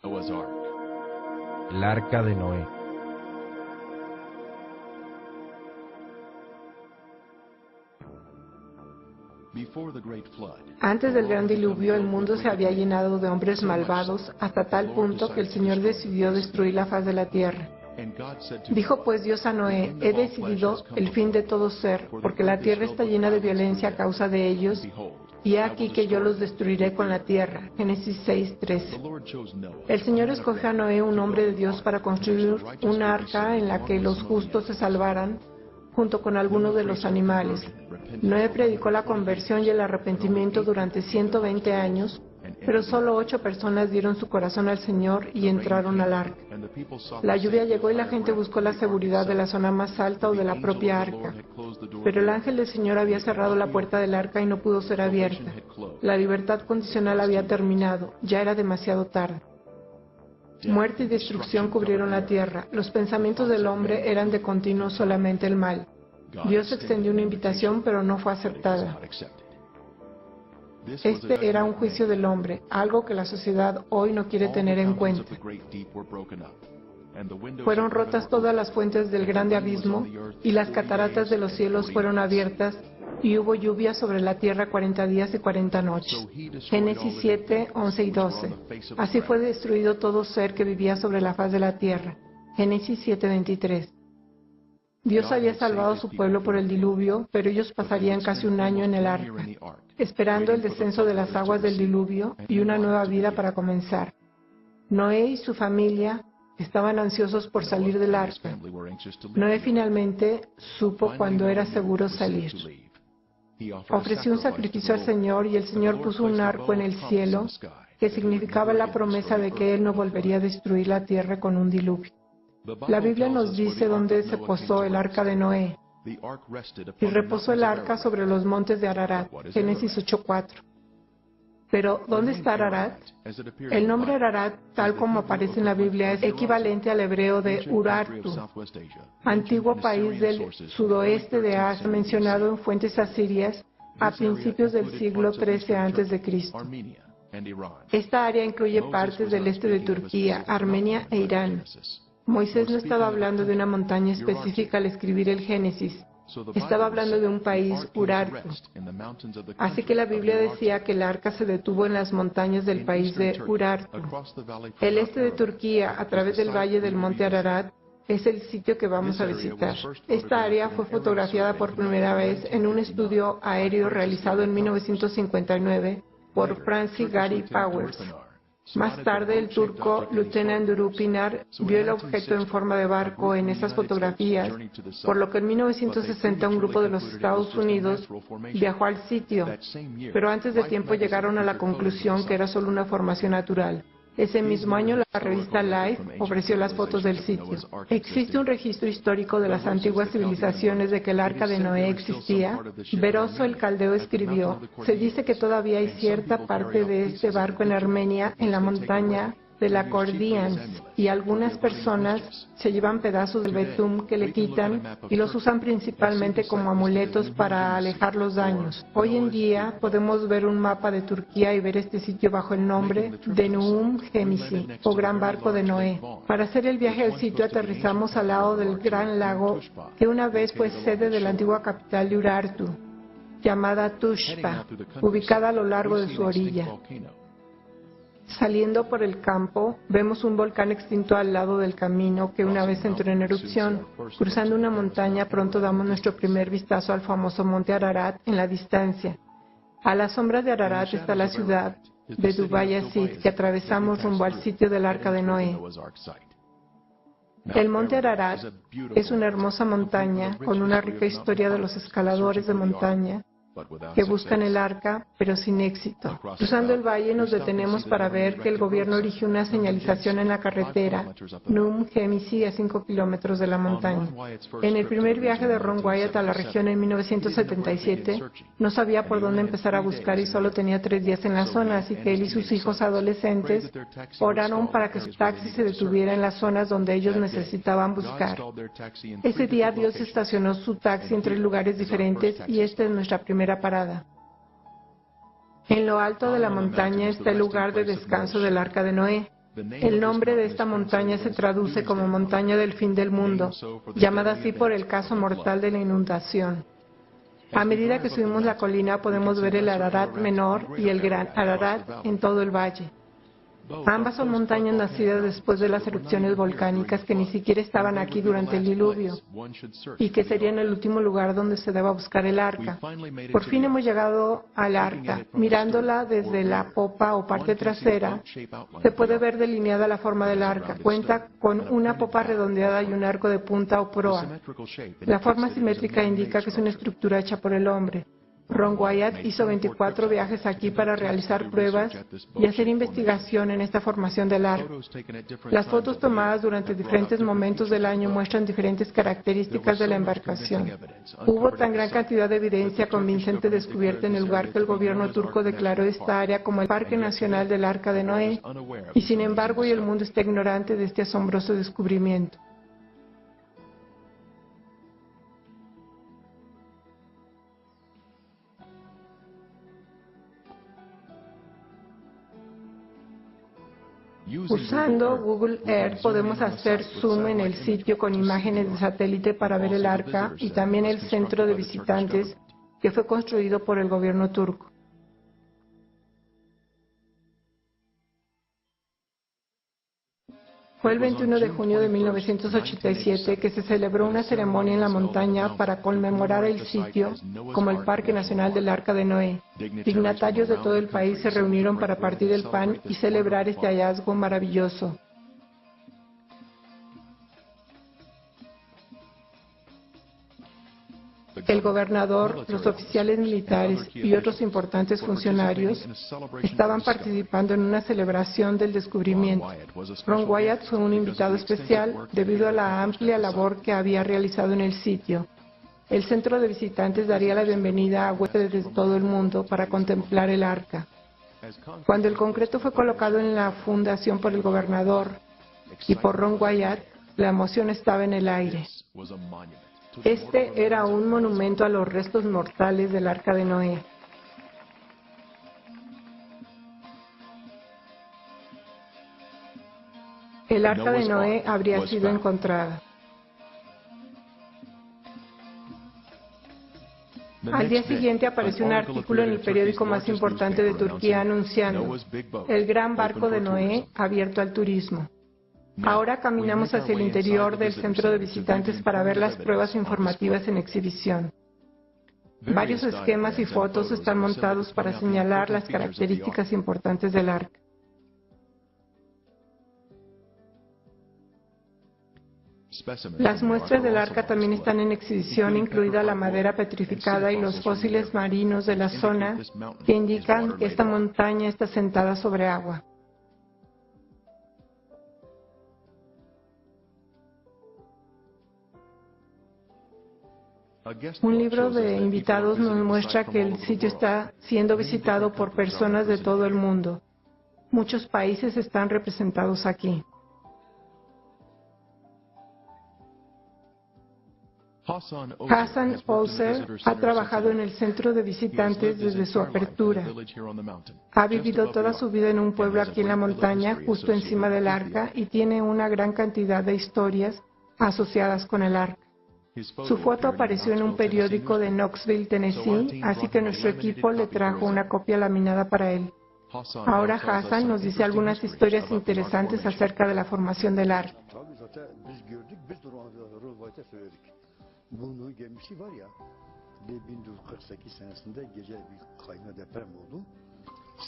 El arca de Noé. Antes del gran diluvio, el mundo se había llenado de hombres malvados hasta tal punto que el Señor decidió destruir la faz de la tierra. Dijo pues Dios a Noé: he decidido el fin de todo ser, porque la tierra está llena de violencia a causa de ellos, y he aquí que yo los destruiré con la tierra. Génesis 6:13. El Señor escogió a Noé, un hombre de Dios, para construir un arca en la que los justos se salvaran, junto con algunos de los animales. Noé predicó la conversión y el arrepentimiento durante 120 años, pero solo 8 personas dieron su corazón al Señor y entraron al arca. La lluvia llegó y la gente buscó la seguridad de la zona más alta o de la propia arca. Pero el ángel del Señor había cerrado la puerta del arca y no pudo ser abierta. La libertad condicional había terminado, ya era demasiado tarde. Muerte y destrucción cubrieron la tierra. Los pensamientos del hombre eran de continuo solamente el mal. Dios extendió una invitación, pero no fue aceptada. Este era un juicio del hombre, algo que la sociedad hoy no quiere tener en cuenta. Fueron rotas todas las fuentes del grande abismo, y las cataratas de los cielos fueron abiertas, y hubo lluvia sobre la tierra 40 días y 40 noches. Génesis 7, 11 y 12. Así fue destruido todo ser que vivía sobre la faz de la tierra. Génesis 7, 23. Dios había salvado a su pueblo por el diluvio, pero ellos pasarían casi un año en el arca, esperando el descenso de las aguas del diluvio y una nueva vida para comenzar. Noé y su familia estaban ansiosos por salir del arca. Noé finalmente supo cuándo era seguro salir. Ofreció un sacrificio al Señor y el Señor puso un arco en el cielo que significaba la promesa de que Él no volvería a destruir la tierra con un diluvio. La Biblia nos dice dónde se posó el arca de Noé. Y reposó el arca sobre los montes de Ararat. Génesis 8:4. Pero, ¿dónde está Ararat? El nombre Ararat, tal como aparece en la Biblia, es equivalente al hebreo de Urartu, antiguo país del sudoeste de Asia, mencionado en fuentes asirias a principios del siglo XIII a.C. Esta área incluye partes del este de Turquía, Armenia e Irán. Moisés no estaba hablando de una montaña específica al escribir el Génesis. Estaba hablando de un país, Urartu. Así que la Biblia decía que el arca se detuvo en las montañas del país de Urartu. El este de Turquía, a través del valle del monte Ararat, es el sitio que vamos a visitar. Esta área fue fotografiada por primera vez en un estudio aéreo realizado en 1959 por Francis Gary Powers. Más tarde, el turco Lieutenant Duru Pinar vio el objeto en forma de barco en esas fotografías, por lo que en 1960 un grupo de los Estados Unidos viajó al sitio, pero antes de tiempo llegaron a la conclusión que era solo una formación natural. Ese mismo año, la revista Life ofreció las fotos del sitio. Existe un registro histórico de las antiguas civilizaciones de que el arca de Noé existía. Beroso el Caldeo escribió: se dice que todavía hay cierta parte de este barco en Armenia, en la montaña de la Cordians, y algunas personas se llevan pedazos del betún que le quitan y los usan principalmente como amuletos para alejar los daños. Hoy en día podemos ver un mapa de Turquía y ver este sitio bajo el nombre de Nuum Gemisi, o Gran Barco de Noé. Para hacer el viaje al sitio aterrizamos al lado del gran lago que una vez fue sede de la antigua capital de Urartu, llamada Tushpa, ubicada a lo largo de su orilla. Saliendo por el campo, vemos un volcán extinto al lado del camino que una vez entró en erupción. Cruzando una montaña, pronto damos nuestro primer vistazo al famoso monte Ararat en la distancia. A la sombra de Ararat está la ciudad de Dubai Aziz, que atravesamos rumbo al sitio del arca de Noé. El monte Ararat es una hermosa montaña con una rica historia de los escaladores de montaña que buscan el arca, pero sin éxito. Cruzando el valle nos detenemos para ver que el gobierno erigió una señalización en la carretera Nuum Gemisi a 5 kilómetros de la montaña. En el primer viaje de Ron Wyatt a la región en 1977, no sabía por dónde empezar a buscar y solo tenía 3 días en la zona, así que él y sus hijos adolescentes oraron para que su taxi se detuviera en las zonas donde ellos necesitaban buscar. Ese día Dios estacionó su taxi en 3 lugares diferentes y esta es nuestra primera parada. En lo alto de la montaña está el lugar de descanso del arca de Noé. El nombre de esta montaña se traduce como montaña del fin del mundo, llamada así por el caso mortal de la inundación. A medida que subimos la colina podemos ver el Ararat Menor y el Gran Ararat en todo el valle. Ambas son montañas nacidas después de las erupciones volcánicas que ni siquiera estaban aquí durante el diluvio y que serían el último lugar donde se deba buscar el arca. Por fin hemos llegado al arca. Mirándola desde la popa o parte trasera, se puede ver delineada la forma del arca. Cuenta con una popa redondeada y un arco de punta o proa. La forma simétrica indica que es una estructura hecha por el hombre. Ron Wyatt hizo 24 viajes aquí para realizar pruebas y hacer investigación en esta formación del arca. Las fotos tomadas durante diferentes momentos del año muestran diferentes características de la embarcación. Hubo tan gran cantidad de evidencia convincente descubierta en el lugar que el gobierno turco declaró esta área como el Parque Nacional del Arca de Noé, y sin embargo hoy el mundo está ignorante de este asombroso descubrimiento. Usando Google Earth podemos hacer zoom en el sitio con imágenes de satélite para ver el arca y también el centro de visitantes que fue construido por el gobierno turco. Fue el 21 de junio de 1987 que se celebró una ceremonia en la montaña para conmemorar el sitio como el Parque Nacional del Arca de Noé. Dignatarios de todo el país se reunieron para partir el pan y celebrar este hallazgo maravilloso. El gobernador, los oficiales militares y otros importantes funcionarios estaban participando en una celebración del descubrimiento. Ron Wyatt fue un invitado especial debido a la amplia labor que había realizado en el sitio. El centro de visitantes daría la bienvenida a huéspedes de todo el mundo para contemplar el arca. Cuando el concreto fue colocado en la fundación por el gobernador y por Ron Wyatt, la emoción estaba en el aire. Este era un monumento a los restos mortales del Arca de Noé. El Arca de Noé habría sido encontrada. Al día siguiente apareció un artículo en el periódico más importante de Turquía anunciando el gran barco de Noé abierto al turismo. Ahora caminamos hacia el interior del centro de visitantes para ver las pruebas informativas en exhibición. Varios esquemas y fotos están montados para señalar las características importantes del arca. Las muestras del arca también están en exhibición, incluida la madera petrificada y los fósiles marinos de la zona que indican que esta montaña está sentada sobre agua. Un libro de invitados nos muestra que el sitio está siendo visitado por personas de todo el mundo. Muchos países están representados aquí. Hassan Olser ha trabajado en el centro de visitantes desde su apertura. Ha vivido toda su vida en un pueblo aquí en la montaña, justo encima del arca, y tiene una gran cantidad de historias asociadas con el arca. Su foto apareció en un periódico de Knoxville, Tennessee, así que nuestro equipo le trajo una copia laminada para él. Ahora Hassan nos dice algunas historias interesantes acerca de la formación del arca. Bu gemisi var ya, 1948 senesinde gece bir kayma deprem oldu.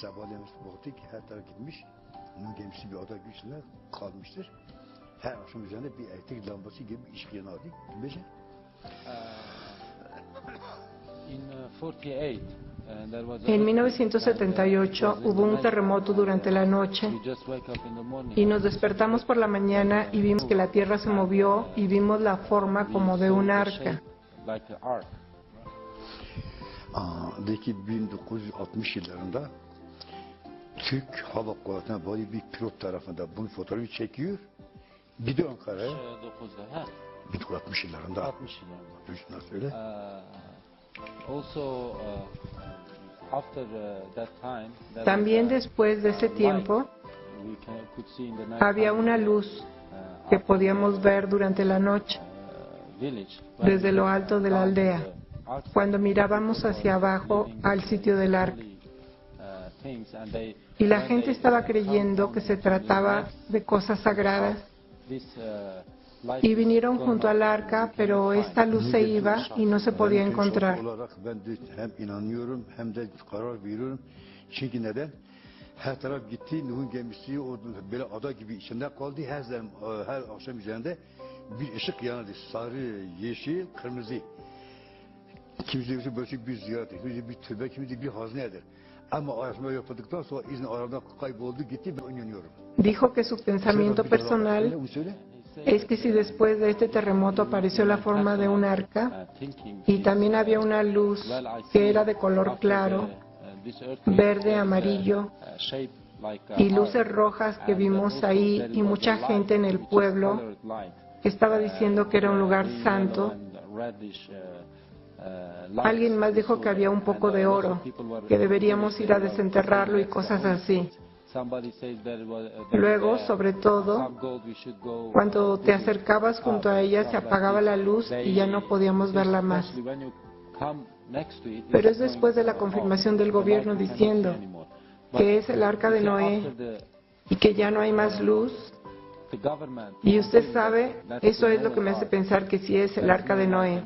Sabahleyin baktık ki her taraf gitmiş. Bunun gemisi bir ada güçlüğüne kalmıştır. Her akşam üzerinde bir elektrik lambası gibi ışık yanardı. Bilmece. En 1978 hubo un terremoto durante la noche y nos despertamos por la mañana y vimos que la tierra se movió y vimos la forma como de un arca. De ki 1960 yıllarında Türk Hava Kuvvetleri'ne böyle bir pilot tarafından bunun fotoğrafı çekiyor. Gidiyor Ankara'ya. 1960 yıllarında. 60 yıllarında. Üstüne söyle. También después de ese tiempo, Había una luz que podíamos ver durante la noche desde lo alto de la aldea, cuando mirábamos hacia abajo al sitio del arca. Y la gente estaba creyendo que se trataba de cosas sagradas. Y vinieron junto al arca, pero esta luz se iba y no se podía encontrar. Her taraf gitti, Nuh'un gemisi o böyle ada gibi içinde kaldı. Her akşam üzerinde bir ışık yandı. Sarı, yeşil, kırmızı. Kimisi böyle bir ziyaret, kimisi bir türbe, kimisi bir haznedir. Ama araştırma yapıldıktan sonra izin aradan kayboldu, gitti, ben inanıyorum. Dijo que su pensamiento personal es que si después de este terremoto apareció la forma de un arca y también había una luz que era de color claro, verde, amarillo y luces rojas que vimos ahí y mucha gente en el pueblo que estaba diciendo que era un lugar santo. Alguien más dijo que había un poco de oro, que deberíamos ir a desenterrarlo y cosas así. Luego, sobre todo, cuando te acercabas junto a ella se apagaba la luz y ya no podíamos verla más. Pero es después de la confirmación del gobierno diciendo que es el arca de Noé y que ya no hay más luz. Y usted sabe, eso es lo que me hace pensar que sí es el arca de Noé.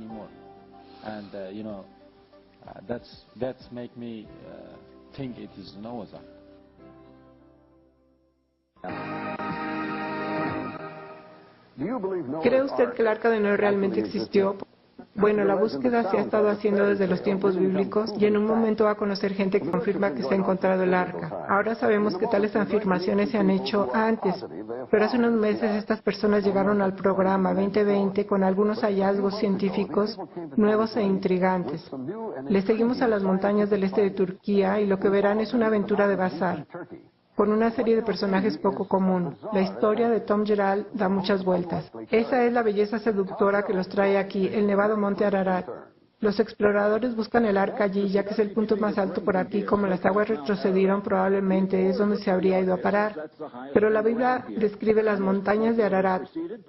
¿Cree usted que el arca de Noé realmente existió? Bueno, la búsqueda se ha estado haciendo desde los tiempos bíblicos y en un momento va a conocer gente que confirma que se ha encontrado el arca. Ahora sabemos que tales afirmaciones se han hecho antes, pero hace unos meses estas personas llegaron al programa 2020 con algunos hallazgos científicos nuevos e intrigantes. Les seguimos a las montañas del este de Turquía y lo que verán es una aventura de bazar, con una serie de personajes poco común. La historia de Tom Gerald da muchas vueltas. Esa es la belleza seductora que los trae aquí, el nevado monte Ararat. Los exploradores buscan el arca allí, ya que es el punto más alto por aquí. Como las aguas retrocedieron, probablemente es donde se habría ido a parar. Pero la Biblia describe las montañas de Ararat,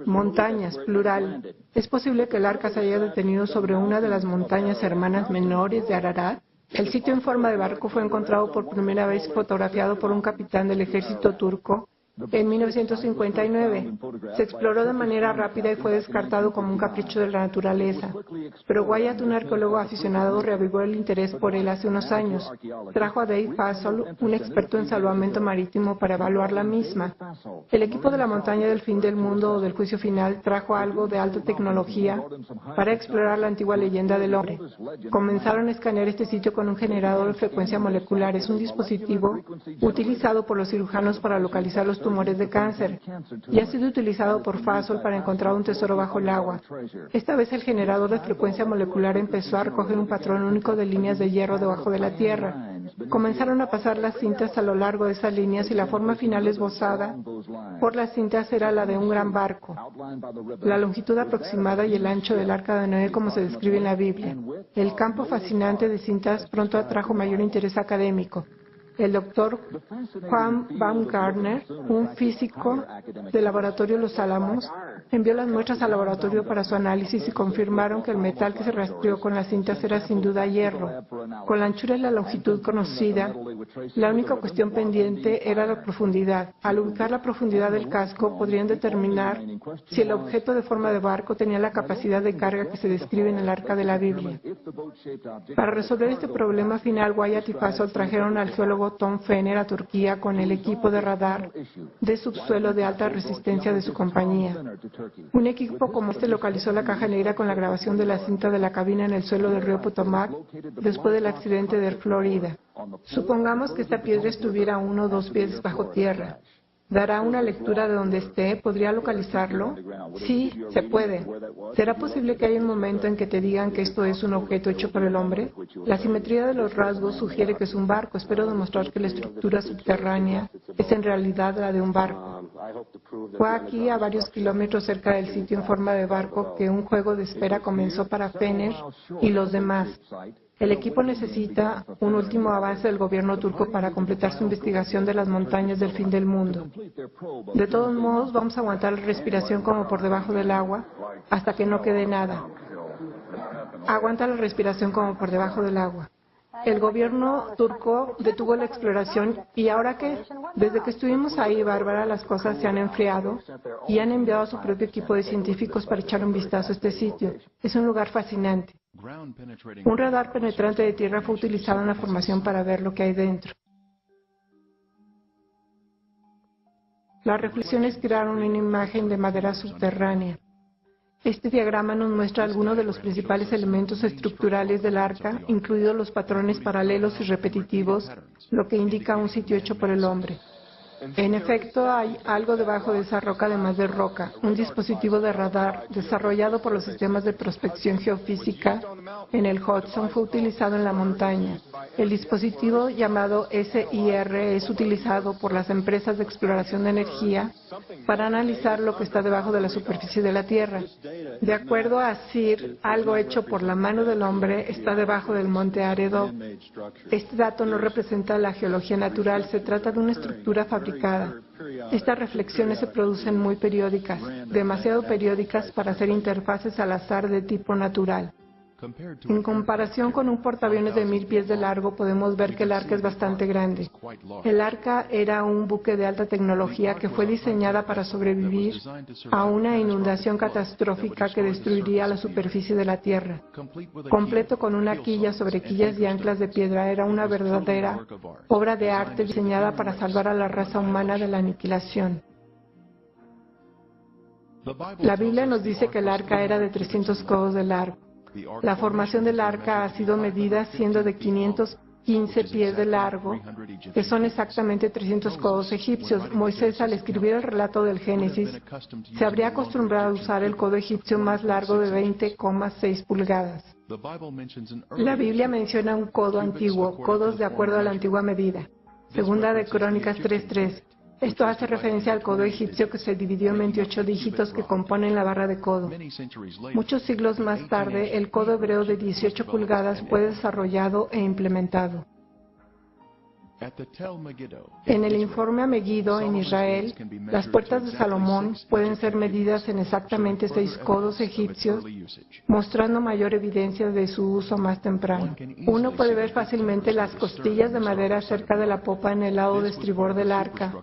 montañas, plural. ¿Es posible que el arca se haya detenido sobre una de las montañas hermanas menores de Ararat? El sitio en forma de barco fue encontrado por primera vez fotografiado por un capitán del ejército turco en 1959. Se exploró de manera rápida y fue descartado como un capricho de la naturaleza. Pero Wyatt, un arqueólogo aficionado, reavivó el interés por él hace unos años. Trajo a Dave Fasold, un experto en salvamento marítimo, para evaluar la misma. El equipo de la montaña del fin del mundo o del juicio final trajo algo de alta tecnología para explorar la antigua leyenda del hombre. Comenzaron a escanear este sitio con un generador de frecuencia molecular. Es un dispositivo utilizado por los cirujanos para localizar los tumores de cáncer y ha sido utilizado por Fasold para encontrar un tesoro bajo el agua. Esta vez el generador de frecuencia molecular empezó a recoger un patrón único de líneas de hierro debajo de la Tierra. Comenzaron a pasar las cintas a lo largo de esas líneas y la forma final esbozada por las cintas era la de un gran barco. La longitud aproximada y el ancho del arca de Noé, como se describe en la Biblia. El campo fascinante de cintas pronto atrajo mayor interés académico. El doctor Juan Baumgartner, un físico del laboratorio Los Álamos, envió las muestras al laboratorio para su análisis y confirmaron que el metal que se rastreó con las cintas era sin duda hierro. Con la anchura y la longitud conocida, la única cuestión pendiente era la profundidad. Al ubicar la profundidad del casco, podrían determinar si el objeto de forma de barco tenía la capacidad de carga que se describe en el arca de la Biblia. Para resolver este problema final, Wyatt y Fasold trajeron al geólogo Tom Fenner a Turquía con el equipo de radar de subsuelo de alta resistencia de su compañía. Un equipo como este localizó la caja negra con la grabación de la cinta de la cabina en el suelo del río Potomac después del accidente de Florida. Supongamos que esta piedra estuviera a 1 o 2 pies bajo tierra. ¿Dará una lectura de donde esté? ¿Podría localizarlo? Sí, se puede. ¿Será posible que haya un momento en que te digan que esto es un objeto hecho por el hombre? La simetría de los rasgos sugiere que es un barco. Espero demostrar que la estructura subterránea es en realidad la de un barco. Fue aquí, a varios kilómetros cerca del sitio en forma de barco, que un juego de espera comenzó para Fenner y los demás. El equipo necesita un último avance del gobierno turco para completar su investigación de las montañas del fin del mundo. De todos modos, vamos a aguantar la respiración como por debajo del agua hasta que no quede nada. Aguanta la respiración como por debajo del agua. El gobierno turco detuvo la exploración y ¿ahora qué? Desde que estuvimos ahí, Bárbara, las cosas se han enfriado y han enviado a su propio equipo de científicos para echar un vistazo a este sitio. Es un lugar fascinante. Un radar penetrante de tierra fue utilizado en la formación para ver lo que hay dentro. Las reflexiones crearon una imagen de madera subterránea. Este diagrama nos muestra algunos de los principales elementos estructurales del arca, incluidos los patrones paralelos y repetitivos, lo que indica un sitio hecho por el hombre. En efecto, hay algo debajo de esa roca además de roca, un dispositivo de radar desarrollado por los sistemas de prospección geofísica en el Hudson fue utilizado en la montaña. El dispositivo llamado SIR es utilizado por las empresas de exploración de energía para analizar lo que está debajo de la superficie de la Tierra. De acuerdo a CIR, algo hecho por la mano del hombre está debajo del monte Aredov. Este dato no representa la geología natural, se trata de una estructura fabricada. Estas reflexiones se producen muy periódicas, demasiado periódicas para ser interfaces al azar de tipo natural. En comparación con un portaaviones de 1000 pies de largo, podemos ver que el arca es bastante grande. El arca era un buque de alta tecnología que fue diseñada para sobrevivir a una inundación catastrófica que destruiría la superficie de la Tierra. Completo con una quilla sobre quillas y anclas de piedra, era una verdadera obra de arte diseñada para salvar a la raza humana de la aniquilación. La Biblia nos dice que el arca era de 300 codos de largo. La formación del arca ha sido medida siendo de 515 pies de largo, que son exactamente 300 codos egipcios. Moisés, al escribir el relato del Génesis, se habría acostumbrado a usar el codo egipcio más largo de 20,6 pulgadas. La Biblia menciona un codo antiguo, codos de acuerdo a la antigua medida. Segunda de Crónicas 3:3. Esto hace referencia al codo egipcio que se dividió en 28 dígitos que componen la barra de codo. Muchos siglos más tarde, el codo hebreo de 18 pulgadas fue desarrollado e implementado. En el informe a Megiddo, en Israel, las puertas de Salomón pueden ser medidas en exactamente 6 codos egipcios, mostrando mayor evidencia de su uso más temprano. Uno puede ver fácilmente las costillas de madera cerca de la popa en el lado de estribor del arca.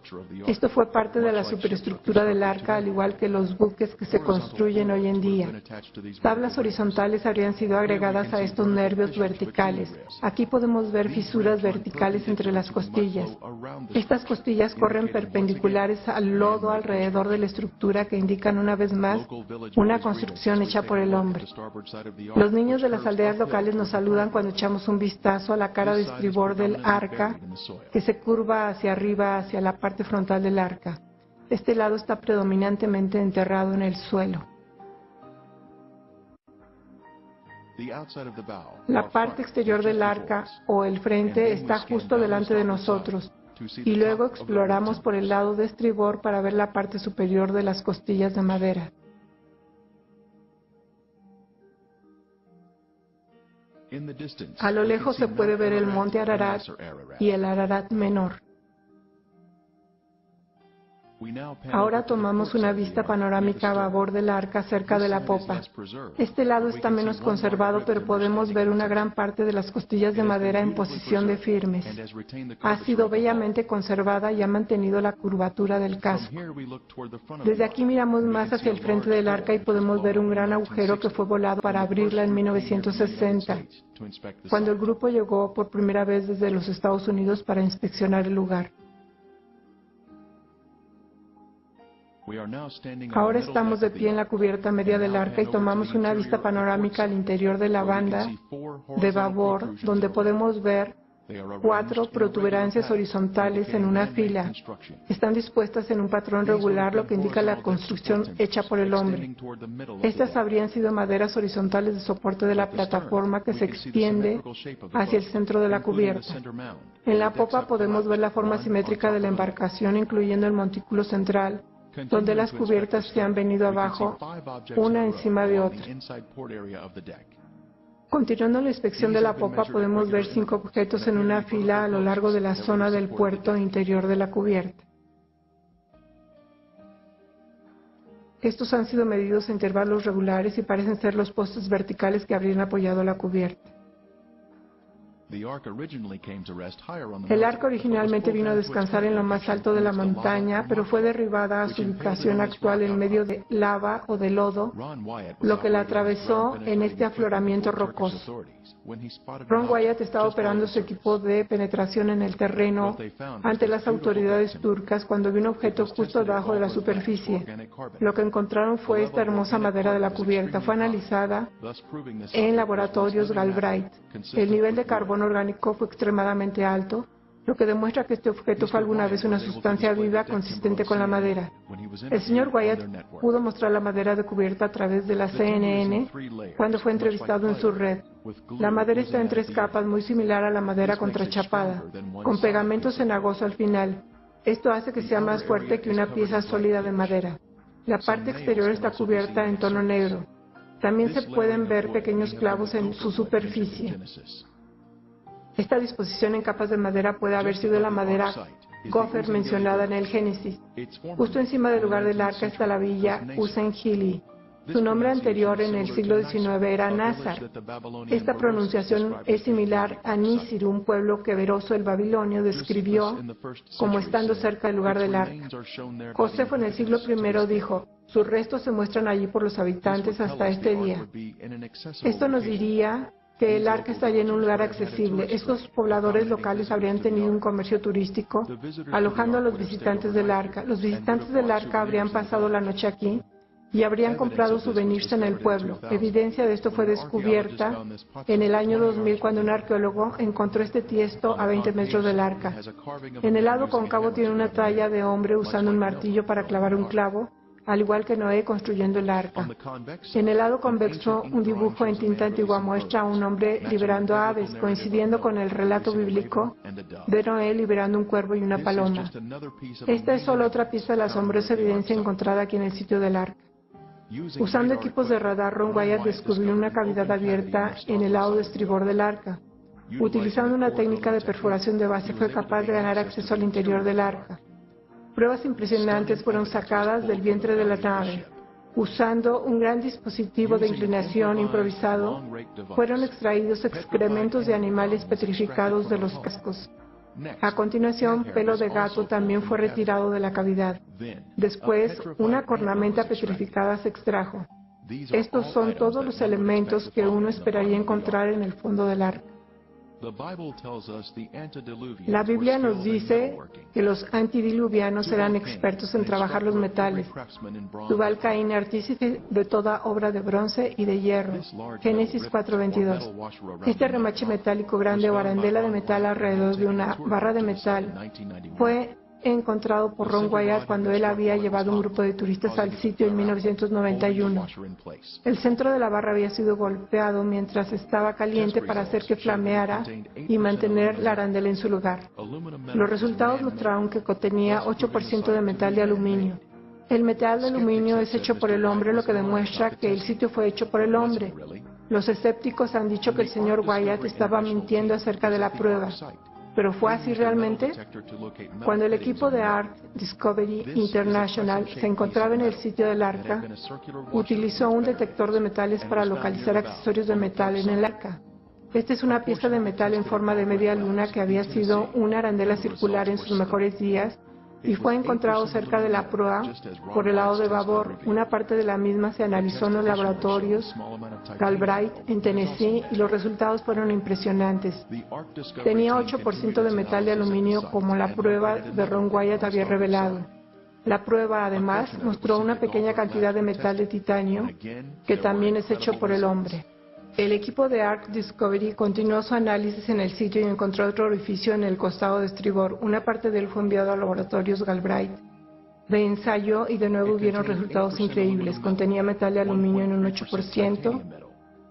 Esto fue parte de la superestructura del arca, al igual que los buques que se construyen hoy en día. Tablas horizontales habrían sido agregadas a estos nervios verticales. Aquí podemos ver fisuras verticales entre las costillas. Estas costillas corren perpendiculares al lodo alrededor de la estructura que indican una vez más una construcción hecha por el hombre. Los niños de las aldeas locales nos saludan cuando echamos un vistazo a la cara de estribor del arca que se curva hacia arriba hacia la parte frontal del arca. Este lado está predominantemente enterrado en el suelo. La parte exterior del arca o el frente está justo delante de nosotros y luego exploramos por el lado de estribor para ver la parte superior de las costillas de madera. A lo lejos se puede ver el monte Ararat y el Ararat menor. Ahora tomamos una vista panorámica a babor del arca cerca de la popa. Este lado está menos conservado, pero podemos ver una gran parte de las costillas de madera en posición de firmes. Ha sido bellamente conservada y ha mantenido la curvatura del casco. Desde aquí miramos más hacia el frente del arca y podemos ver un gran agujero que fue volado para abrirla en 1960, cuando el grupo llegó por primera vez desde los Estados Unidos para inspeccionar el lugar. Ahora estamos de pie en la cubierta media del arca y tomamos una vista panorámica al interior de la banda de babor, donde podemos ver 4 protuberancias horizontales en una fila. Están dispuestas en un patrón regular, lo que indica la construcción hecha por el hombre. Estas habrían sido maderas horizontales de soporte de la plataforma que se extiende hacia el centro de la cubierta. En la popa podemos ver la forma simétrica de la embarcación, incluyendo el montículo central, donde las cubiertas se han venido abajo, una encima de otra. Continuando la inspección de la popa, podemos ver 5 objetos en una fila a lo largo de la zona del puerto interior de la cubierta. Estos han sido medidos a intervalos regulares y parecen ser los postes verticales que habrían apoyado la cubierta. El arca originalmente vino a descansar en lo más alto de la montaña, pero fue derribada a su ubicación actual en medio de lava o de lodo, lo que la atravesó en este afloramiento rocoso. Ron Wyatt estaba operando su equipo de penetración en el terreno ante las autoridades turcas cuando vio un objeto justo debajo de la superficie. Lo que encontraron fue esta hermosa madera de la cubierta. Fue analizada en laboratorios Galbraith. El nivel de carbono orgánico fue extremadamente alto, lo que demuestra que este objeto fue alguna vez una sustancia viva consistente con la madera. El señor Wyatt pudo mostrar la madera de cubierta a través de la CNN cuando fue entrevistado en su red. La madera está en 3 capas, muy similar a la madera contrachapada, con pegamento cenagoso al final. Esto hace que sea más fuerte que una pieza sólida de madera. La parte exterior está cubierta en tono negro. También se pueden ver pequeños clavos en su superficie. Esta disposición en capas de madera puede haber sido la madera gopher mencionada en el Génesis. Justo encima del lugar del arca está la villa Usen-Hili. Su nombre anterior en el siglo XIX era Nazar. Esta pronunciación es similar a Nisir, un pueblo que Beroso el babilonio describió como estando cerca del lugar del arca. Josefo en el siglo I dijo: sus restos se muestran allí por los habitantes hasta este día. Esto nos diría que el arca estaría en un lugar accesible. Estos pobladores locales habrían tenido un comercio turístico, alojando a los visitantes del arca. Los visitantes del arca habrían pasado la noche aquí y habrían comprado souvenirs en el pueblo. Evidencia de esto fue descubierta en el año 2000 cuando un arqueólogo encontró este tiesto a 20 metros del arca. En el lado cóncavo tiene una talla de hombre usando un martillo para clavar un clavo, al igual que Noé construyendo el arca. En el lado convexo, un dibujo en tinta antigua muestra a un hombre liberando aves, coincidiendo con el relato bíblico de Noé liberando un cuervo y una paloma. Esta es solo otra pieza de la asombrosa evidencia encontrada aquí en el sitio del arca. Usando equipos de radar, Ron Wyatt descubrió una cavidad abierta en el lado de estribor del arca. Utilizando una técnica de perforación de base, fue capaz de ganar acceso al interior del arca. Pruebas impresionantes fueron sacadas del vientre de la nave. Usando un gran dispositivo de inclinación improvisado, fueron extraídos excrementos de animales petrificados de los cascos. A continuación, pelo de gato también fue retirado de la cavidad. Después, una cornamenta petrificada se extrajo. Estos son todos los elementos que uno esperaría encontrar en el fondo del arca. La Biblia nos dice que los antediluvianos eran expertos en trabajar los metales. Tubal Caín, artífice de toda obra de bronce y de hierro. Génesis 4:22. Este remache metálico grande o arandela de metal alrededor de una barra de metal fue encontrado por Ron Wyatt cuando él había llevado un grupo de turistas al sitio en 1991. El centro de la barra había sido golpeado mientras estaba caliente para hacer que flameara y mantener la arandela en su lugar. Los resultados mostraron que contenía 8% de metal de aluminio. El metal de aluminio es hecho por el hombre, lo que demuestra que el sitio fue hecho por el hombre. Los escépticos han dicho que el señor Wyatt estaba mintiendo acerca de la prueba. ¿Pero fue así realmente? Cuando el equipo de Ark Discovery International se encontraba en el sitio del arca, utilizó un detector de metales para localizar accesorios de metal en el arca. Esta es una pieza de metal en forma de media luna que había sido una arandela circular en sus mejores días y fue encontrado cerca de la proa por el lado de babor. Una parte de la misma se analizó en los laboratorios Galbraith en Tennessee y los resultados fueron impresionantes. Tenía 8% de metal de aluminio, como la prueba de Ron Wyatt había revelado. La prueba, además, mostró una pequeña cantidad de metal de titanio, que también es hecho por el hombre. El equipo de Ark Discovery continuó su análisis en el sitio y encontró otro orificio en el costado de estribor. Una parte de él fue enviado a laboratorios Galbraith de ensayo y de nuevo hubieron resultados increíbles. Contenía metal de aluminio en un 8%,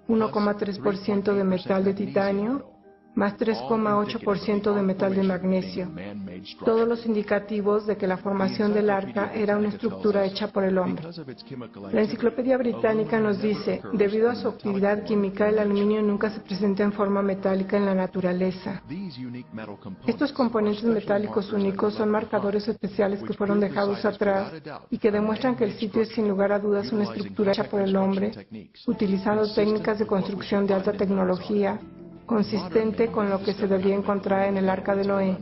1,3% de metal de titanio, más 3,8% de metal de magnesio, todos los indicativos de que la formación del arca era una estructura hecha por el hombre. La Enciclopedia Británica nos dice, debido a su actividad química, el aluminio nunca se presenta en forma metálica en la naturaleza. Estos componentes metálicos únicos son marcadores especiales que fueron dejados atrás y que demuestran que el sitio es sin lugar a dudas una estructura hecha por el hombre, utilizando técnicas de construcción de alta tecnología, consistente con lo que se debía encontrar en el Arca de Noé.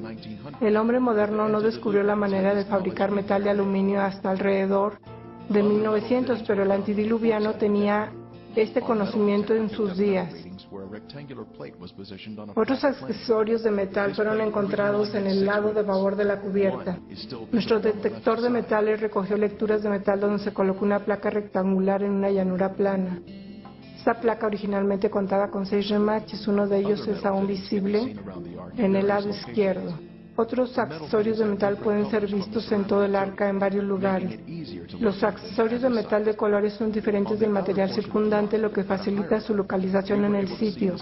El hombre moderno no descubrió la manera de fabricar metal de aluminio hasta alrededor de 1900, pero el antediluviano tenía este conocimiento en sus días. Otros accesorios de metal fueron encontrados en el lado de babor de la cubierta. Nuestro detector de metales recogió lecturas de metal donde se colocó una placa rectangular en una llanura plana. Esta placa originalmente contaba con 6 remaches, uno de ellos es aún visible en el lado izquierdo. Otros accesorios de metal pueden ser vistos en todo el arca en varios lugares. Los accesorios de metal de colores son diferentes del material circundante, lo que facilita su localización en el sitio.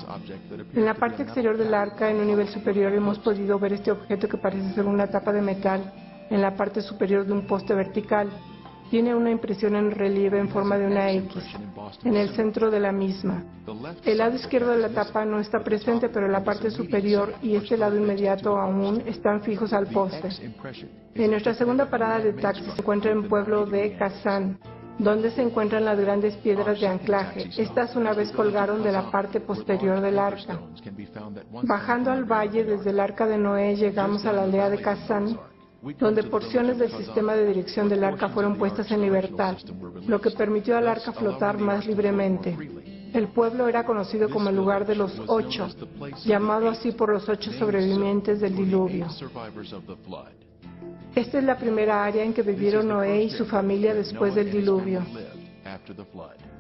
En la parte exterior del arca, en un nivel superior, hemos podido ver este objeto que parece ser una tapa de metal en la parte superior de un poste vertical. Tiene una impresión en relieve en forma de una X en el centro de la misma. El lado izquierdo de la tapa no está presente, pero la parte superior y este lado inmediato aún están fijos al poste. En nuestra segunda parada de taxi se encuentra el pueblo de Kazán, donde se encuentran las grandes piedras de anclaje. Estas una vez colgaron de la parte posterior del arca. Bajando al valle desde el Arca de Noé llegamos a la aldea de Kazán, donde porciones del sistema de dirección del arca fueron puestas en libertad, lo que permitió al arca flotar más libremente. El pueblo era conocido como el lugar de los 8, llamado así por los 8 sobrevivientes del diluvio. Esta es la primera área en que vivieron Noé y su familia después del diluvio.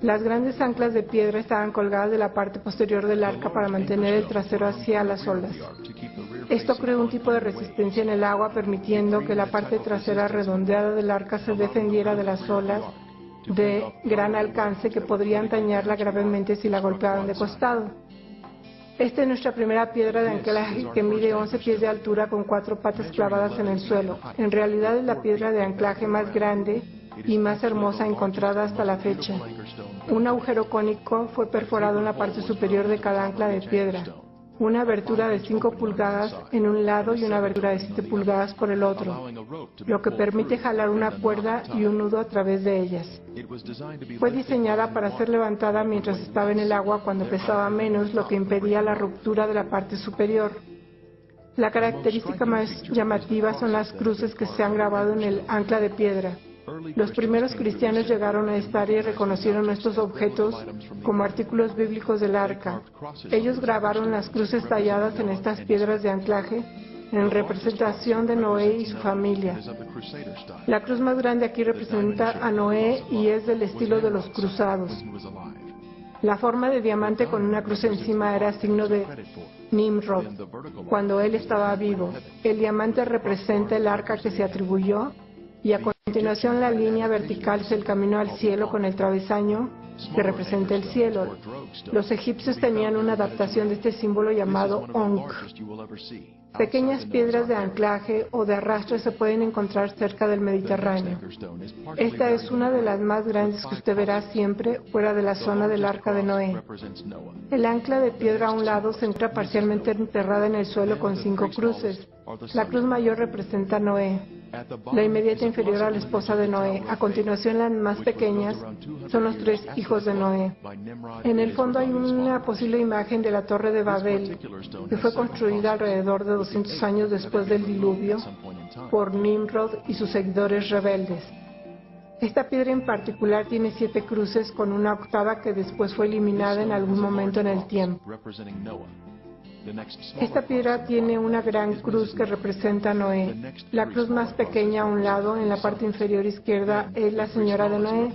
Las grandes anclas de piedra estaban colgadas de la parte posterior del arca para mantener el trasero hacia las olas. Esto creó un tipo de resistencia en el agua, permitiendo que la parte trasera redondeada del arca se defendiera de las olas de gran alcance que podrían dañarla gravemente si la golpeaban de costado. Esta es nuestra primera piedra de anclaje, que mide 11 pies de altura con 4 patas clavadas en el suelo. En realidad es la piedra de anclaje más grande y más hermosa encontrada hasta la fecha. Un agujero cónico fue perforado en la parte superior de cada ancla de piedra. Una abertura de 5 pulgadas en un lado y una abertura de 7 pulgadas por el otro, lo que permite jalar una cuerda y un nudo a través de ellas. Fue diseñada para ser levantada mientras estaba en el agua cuando pesaba menos, lo que impedía la ruptura de la parte superior. La característica más llamativa son las cruces que se han grabado en el ancla de piedra. Los primeros cristianos llegaron a esta área y reconocieron estos objetos como artículos bíblicos del arca. Ellos grabaron las cruces talladas en estas piedras de anclaje en representación de Noé y su familia. La cruz más grande aquí representa a Noé y es del estilo de los cruzados. La forma de diamante con una cruz encima era signo de Nimrod, cuando él estaba vivo. El diamante representa el arca que se atribuyó, y a continuación la línea vertical es el camino al cielo con el travesaño que representa el cielo. Los egipcios tenían una adaptación de este símbolo llamado Ankh. Pequeñas piedras de anclaje o de arrastre se pueden encontrar cerca del Mediterráneo. Esta es una de las más grandes que usted verá siempre fuera de la zona del Arca de Noé. El ancla de piedra a un lado se encuentra parcialmente enterrada en el suelo con 5 cruces. La cruz mayor representa a Noé, la inmediata inferior a la esposa de Noé. A continuación, las más pequeñas son los 3 hijos de Noé. En el fondo hay una posible imagen de la Torre de Babel, que fue construida alrededor de 200 años después del diluvio por Nimrod y sus seguidores rebeldes. Esta piedra en particular tiene 7 cruces con una octava que después fue eliminada en algún momento en el tiempo. Esta piedra tiene una gran cruz que representa a Noé. La cruz más pequeña a un lado, en la parte inferior izquierda, es la señora de Noé.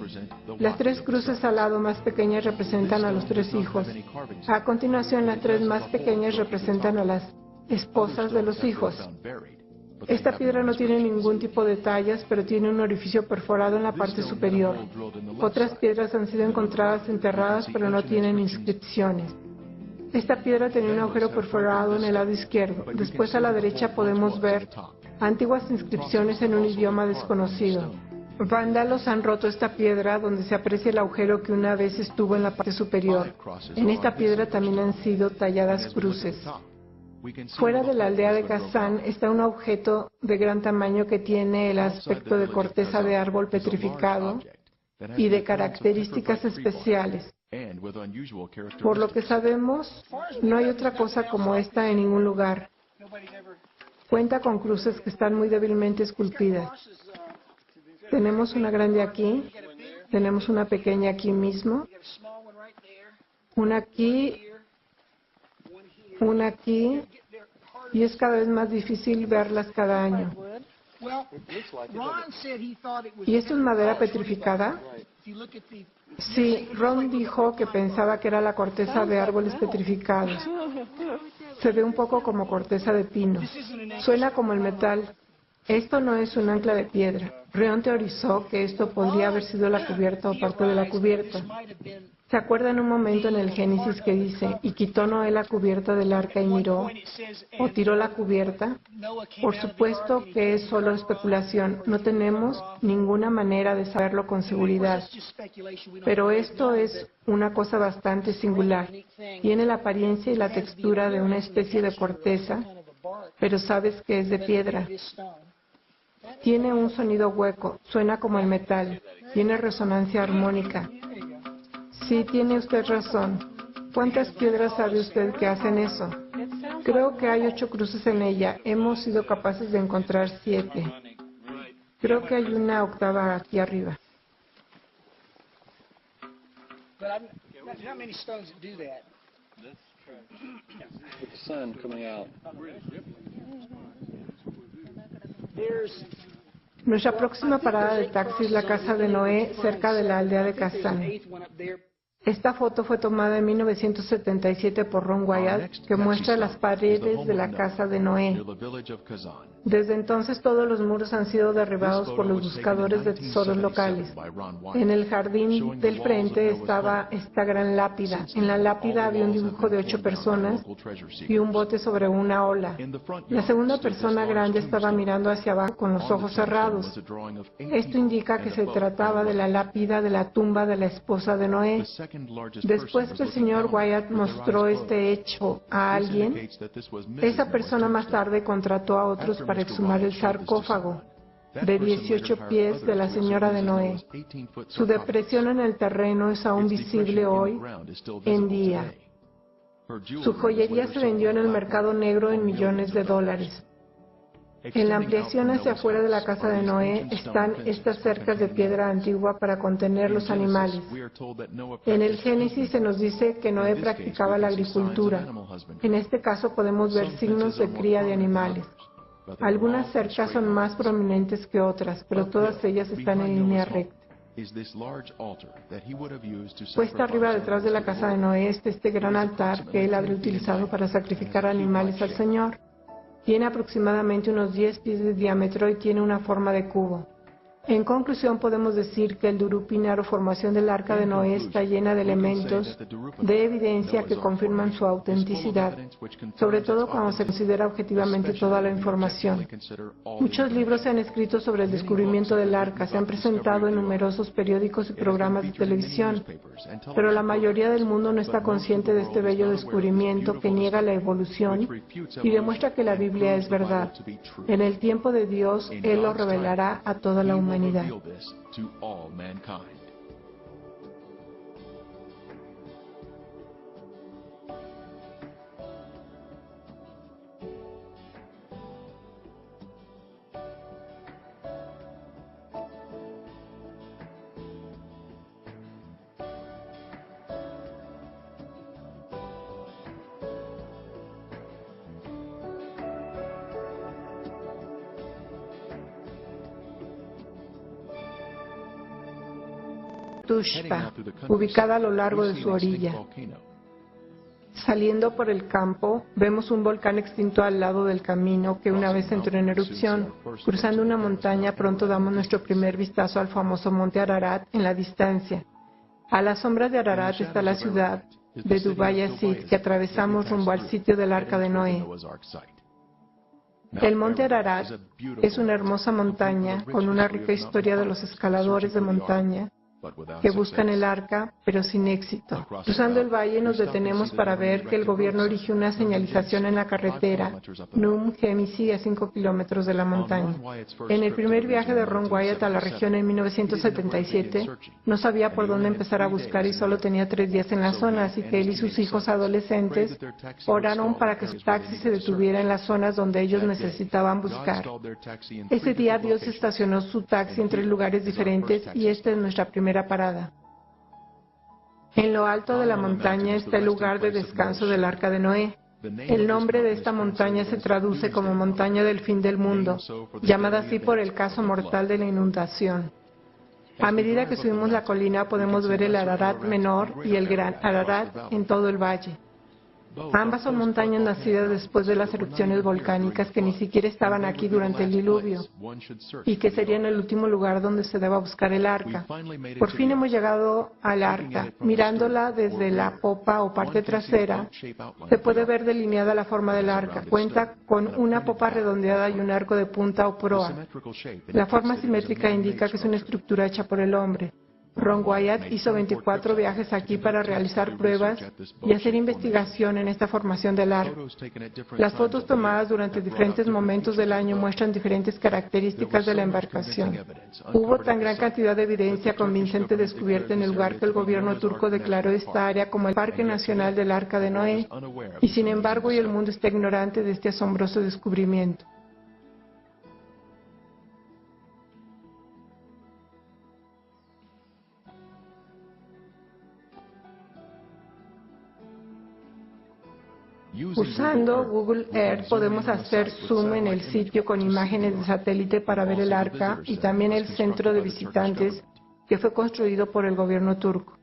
Las 3 cruces al lado más pequeñas representan a los 3 hijos. A continuación, las 3 más pequeñas representan a las esposas de los hijos. Esta piedra no tiene ningún tipo de tallas, pero tiene un orificio perforado en la parte superior. Otras piedras han sido encontradas enterradas, pero no tienen inscripciones. Esta piedra tenía un agujero perforado en el lado izquierdo. Después a la derecha podemos ver antiguas inscripciones en un idioma desconocido. Vándalos han roto esta piedra donde se aprecia el agujero que una vez estuvo en la parte superior. En esta piedra también han sido talladas cruces. Fuera de la aldea de Kazán está un objeto de gran tamaño que tiene el aspecto de corteza de árbol petrificado y de características especiales. Por lo que sabemos, no hay otra cosa como esta en ningún lugar. Cuenta con cruces que están muy débilmente esculpidas. Tenemos una grande aquí, tenemos una pequeña aquí mismo, una aquí, y es cada vez más difícil verlas cada año. ¿Y esto es madera petrificada? Sí, Ron dijo que pensaba que era la corteza de árboles petrificados. Se ve un poco como corteza de pino. Suena como el metal. Esto no es un ancla de piedra. Ron teorizó que esto podría haber sido la cubierta o parte de la cubierta. ¿Se acuerdan un momento en el Génesis que dice, y quitó Noé la cubierta del arca y miró, o tiró la cubierta? Por supuesto que es solo especulación, no tenemos ninguna manera de saberlo con seguridad. Pero esto es una cosa bastante singular. Tiene la apariencia y la textura de una especie de corteza, pero sabes que es de piedra. Tiene un sonido hueco, suena como el metal, tiene resonancia armónica. Sí, tiene usted razón. ¿Cuántas piedras sabe usted que hacen eso? Creo que hay 8 cruces en ella. Hemos sido capaces de encontrar 7. Creo que hay una octava aquí arriba. Nuestra próxima parada de taxi es la casa de Noé, cerca de la aldea de Kazán. Esta foto fue tomada en 1977 por Ron Wyatt, que muestra las paredes de la casa de Noé. Desde entonces todos los muros han sido derribados por los buscadores de tesoros locales. En el jardín del frente estaba esta gran lápida. En la lápida había un dibujo de 8 personas y un bote sobre una ola. La segunda persona grande estaba mirando hacia abajo con los ojos cerrados. Esto indica que se trataba de la lápida de la tumba de la esposa de Noé. Después que el señor Wyatt mostró este hecho a alguien, esa persona más tarde contrató a otros para exhumar el sarcófago de 18 pies de la señora de Noé. Su depresión en el terreno es aún visible hoy en día. Su joyería se vendió en el mercado negro en millones de dólares. En la ampliación hacia afuera de la casa de Noé están estas cercas de piedra antigua para contener los animales. En el Génesis se nos dice que Noé practicaba la agricultura. En este caso podemos ver signos de cría de animales. Algunas cercas son más prominentes que otras, pero todas ellas están en línea recta. Puesta arriba detrás de la casa de Noé está este gran altar que él habría utilizado para sacrificar animales al Señor. Tiene aproximadamente unos 10 pies de diámetro y tiene una forma de cubo. En conclusión, podemos decir que el Durupinar o formación del Arca de Noé está llena de elementos de evidencia que confirman su autenticidad, sobre todo cuando se considera objetivamente toda la información. Muchos libros se han escrito sobre el descubrimiento del Arca, se han presentado en numerosos periódicos y programas de televisión, pero la mayoría del mundo no está consciente de este bello descubrimiento que niega la evolución y demuestra que la Biblia es verdad. En el tiempo de Dios, Él lo revelará a toda la humanidad. Tuxpa, ubicada a lo largo de su orilla. Saliendo por el campo, vemos un volcán extinto al lado del camino que una vez entró en erupción. Cruzando una montaña, pronto damos nuestro primer vistazo al famoso monte Ararat en la distancia. A las sombras de Ararat está la ciudad de Dubái a Sid que atravesamos rumbo al sitio del Arca de Noé. El monte Ararat es una hermosa montaña con una rica historia de los escaladores de montaña que buscan el arca, pero sin éxito. Cruzando el valle nos detenemos para ver que el gobierno erigió una señalización en la carretera Num Gemisi a 5 kilómetros de la montaña. En el primer viaje de Ron Wyatt a la región en 1977, no sabía por dónde empezar a buscar y solo tenía 3 días en la zona, así que él y sus hijos adolescentes oraron para que su taxi se detuviera en las zonas donde ellos necesitaban buscar. Ese día Dios estacionó su taxi en 3 lugares diferentes y esta es nuestra primera parada. En lo alto de la montaña está el lugar de descanso del Arca de Noé. El nombre de esta montaña se traduce como montaña del fin del mundo, llamada así por el caso mortal de la inundación. A medida que subimos la colina podemos ver el Ararat menor y el gran Ararat en todo el valle. Ambas son montañas nacidas después de las erupciones volcánicas que ni siquiera estaban aquí durante el diluvio y que serían el último lugar donde se deba buscar el arca. Por fin hemos llegado al arca. Mirándola desde la popa o parte trasera, se puede ver delineada la forma del arca. Cuenta con una popa redondeada y un arco de punta o proa. La forma simétrica indica que es una estructura hecha por el hombre. Ron Wyatt hizo 24 viajes aquí para realizar pruebas y hacer investigación en esta formación del arca. Las fotos tomadas durante diferentes momentos del año muestran diferentes características de la embarcación. Hubo tan gran cantidad de evidencia convincente descubierta en el lugar que el gobierno turco declaró esta área como el Parque Nacional del Arca de Noé, y sin embargo hoy el mundo está ignorante de este asombroso descubrimiento. Usando Google Earth podemos hacer zoom en el sitio con imágenes de satélite para ver el arca y también el centro de visitantes que fue construido por el gobierno turco.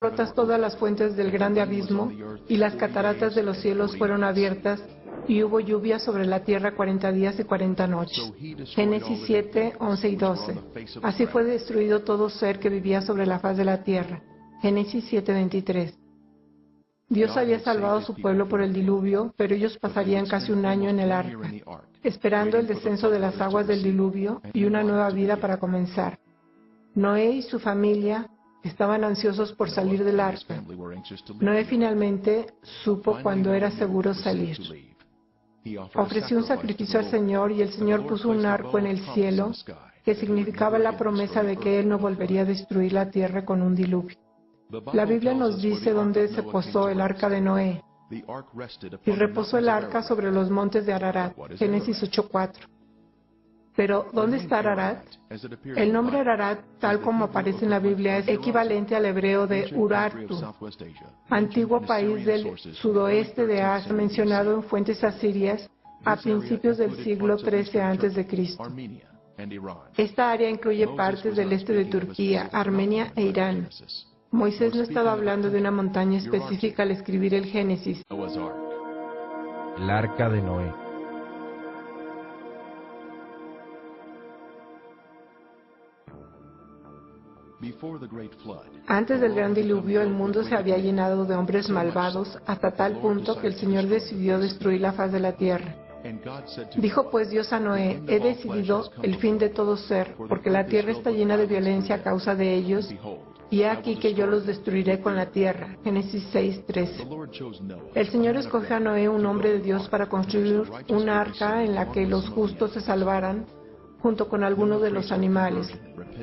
Rotas todas las fuentes del grande abismo y las cataratas de los cielos fueron abiertas y hubo lluvia sobre la tierra 40 días y 40 noches. Génesis 7, 11 y 12. Así fue destruido todo ser que vivía sobre la faz de la tierra. Génesis 7, 23. Dios había salvado a su pueblo por el diluvio, pero ellos pasarían casi un año en el arca, esperando el descenso de las aguas del diluvio y una nueva vida para comenzar. Noé y su familia estaban ansiosos por salir del arca. Noé finalmente supo cuándo era seguro salir. Ofreció un sacrificio al Señor y el Señor puso un arco en el cielo que significaba la promesa de que Él no volvería a destruir la tierra con un diluvio. La Biblia nos dice dónde se posó el arca de Noé. Y reposó el arca sobre los montes de Ararat, Génesis 8:4. Pero, ¿dónde está Ararat? El nombre Ararat, tal como aparece en la Biblia, es equivalente al hebreo de Urartu, antiguo país del sudoeste de Asia, mencionado en fuentes asirias a principios del siglo XIII a.C. Esta área incluye partes del este de Turquía, Armenia e Irán. Moisés no estaba hablando de una montaña específica al escribir el Génesis. El Arca de Noé. Antes del gran diluvio, el mundo se había llenado de hombres malvados hasta tal punto que el Señor decidió destruir la faz de la tierra. Dijo pues Dios a Noé: he decidido el fin de todo ser, porque la tierra está llena de violencia a causa de ellos, y he aquí que yo los destruiré con la tierra. Génesis 6:13. El Señor escogió a Noé, un hombre de Dios, para construir un arca en la que los justos se salvaran, junto con algunos de los animales.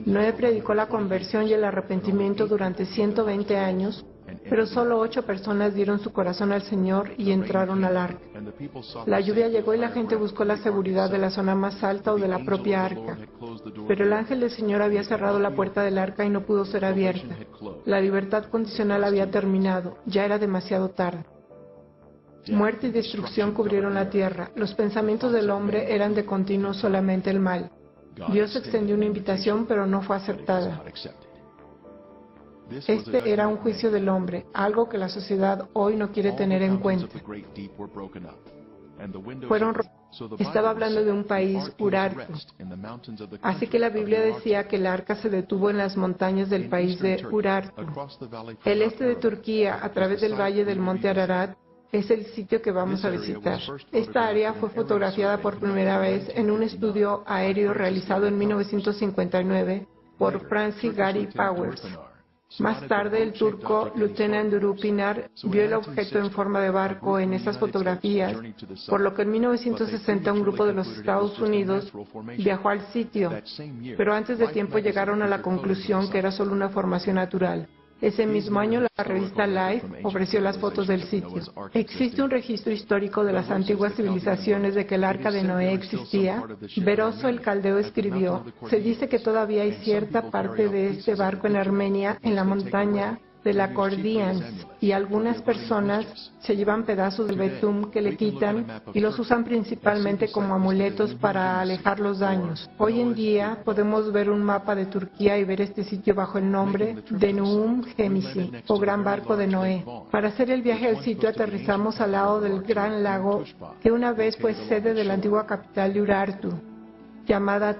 Noé predicó la conversión y el arrepentimiento durante 120 años, pero solo 8 personas dieron su corazón al Señor y entraron al arca. La lluvia llegó y la gente buscó la seguridad de la zona más alta o de la propia arca. Pero el ángel del Señor había cerrado la puerta del arca y no pudo ser abierta. La libertad condicional había terminado, ya era demasiado tarde. Muerte y destrucción cubrieron la tierra. Los pensamientos del hombre eran de continuo solamente el mal. Dios extendió una invitación, pero no fue aceptada. Este era un juicio del hombre, algo que la sociedad hoy no quiere tener en cuenta. Estaba hablando de un país, Urartu. Así que la Biblia decía que el arca se detuvo en las montañas del país de Urartu. El este de Turquía, a través del valle del monte Ararat, es el sitio que vamos a visitar. Esta área fue fotografiada por primera vez en un estudio aéreo realizado en 1959 por Francis Gary Powers. Más tarde, el turco Lieutenant Duru Pinar vio el objeto en forma de barco en esas fotografías, por lo que en 1960 un grupo de los Estados Unidos viajó al sitio, pero antes de tiempo llegaron a la conclusión que era solo una formación natural. Ese mismo año, la revista Life ofreció las fotos del sitio. Existe un registro histórico de las antiguas civilizaciones de que el arca de Noé existía. Beroso el Caldeo escribió: se dice que todavía hay cierta parte de este barco en Armenia, en la montaña de la Cordians, y algunas personas se llevan pedazos del betún que le quitan y los usan principalmente como amuletos para alejar los daños. Hoy en día podemos ver un mapa de Turquía y ver este sitio bajo el nombre de Nuum Gemisi, o Gran Barco de Noé. Para hacer el viaje al sitio aterrizamos al lado del gran lago que una vez fue sede de la antigua capital de Urartu, llamada